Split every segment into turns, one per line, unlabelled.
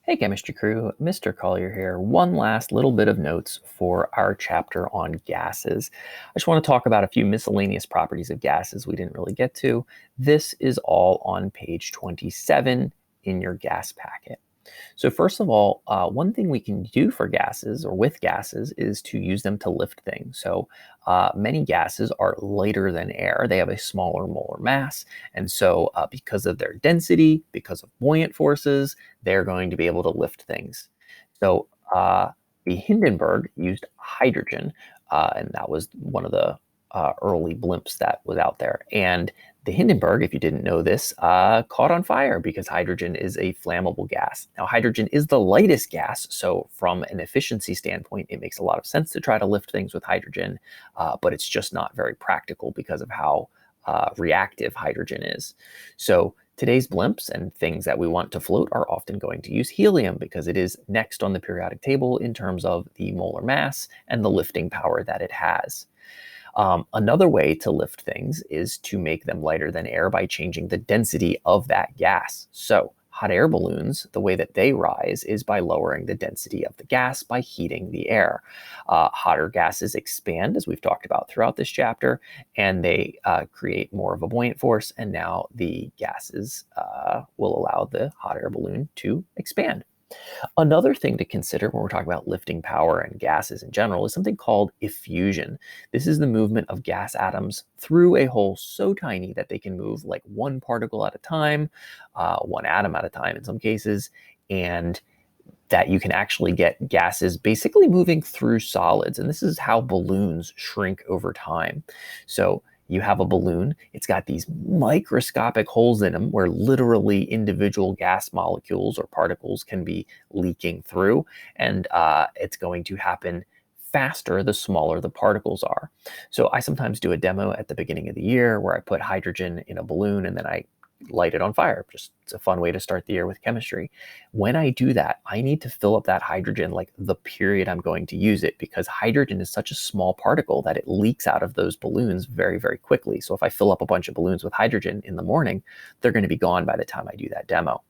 Hey, chemistry crew, Mr. Collier here. One last little bit of notes for our chapter on gases. I just want to talk about a few miscellaneous properties of gases we didn't really get to. This is all on page 27 in your gas packet. So first of all, one thing we can do for gases or with gases is to use them to lift things. So many gases are lighter than air. They have a smaller molar mass. And so because of their density, because of buoyant forces, they're going to be able to lift things. So the Hindenburg used hydrogen, and that was one of the early blimps that was out there. And the Hindenburg, if you didn't know this, caught on fire because hydrogen is a flammable gas. Now, hydrogen is the lightest gas, so from an efficiency standpoint, it makes a lot of sense to try to lift things with hydrogen, but it's just not very practical because of how reactive hydrogen is. So today's blimps and things that we want to float are often going to use helium because it is next on the periodic table in terms of the molar mass and the lifting power that it has. Another way to lift things is to make them lighter than air by changing the density of that gas. So hot air balloons, the way that they rise is by lowering the density of the gas by heating the air. Hotter gases expand, as we've talked about throughout this chapter, and they create more of a buoyant force, and now the gases will allow the hot air balloon to expand. Another thing to consider when we're talking about lifting power and gases in general is something called effusion. This is the movement of gas atoms through a hole so tiny that they can move like one particle at a time, one atom at a time in some cases, and that you can actually get gases basically moving through solids. And this is how balloons shrink over time. So you have a balloon, it's got these microscopic holes in them where literally individual gas molecules or particles can be leaking through. And it's going to happen faster the smaller the particles are. So I sometimes do a demo at the beginning of the year where I put hydrogen in a balloon and then I light it on fire. Just it's a fun way to start the year with chemistry. When I do that, I need to fill up that hydrogen like the period I'm going to use it, because hydrogen is such a small particle that it leaks out of those balloons very, very quickly. So if I fill up a bunch of balloons with hydrogen in the morning, they're going to be gone by the time I do that demo.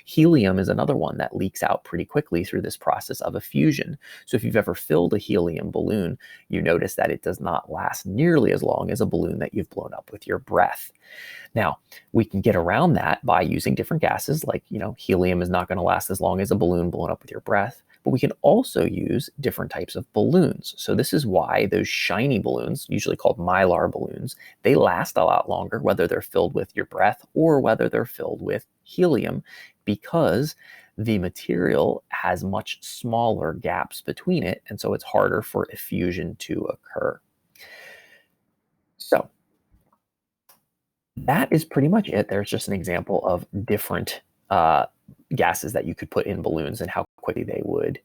Helium is another one that leaks out pretty quickly through this process of effusion. So if you've ever filled a helium balloon, you notice that it does not last nearly as long as a balloon that you've blown up with your breath. Now, we can get around that by using different gases, like, helium is not going to last as long as a balloon blown up with your breath, but we can also use different types of balloons. So this is why those shiny balloons, usually called mylar balloons, they last a lot longer, whether they're filled with your breath or whether they're filled with helium, because the material has much smaller gaps between it, and so it's harder for effusion to occur. So that is pretty much it. There's just an example of different gases that you could put in balloons and how quickly they would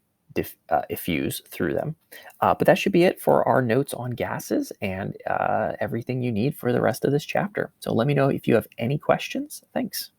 effuse through them. But that should be it for our notes on gases and everything you need for the rest of this chapter. So let me know if you have any questions. Thanks.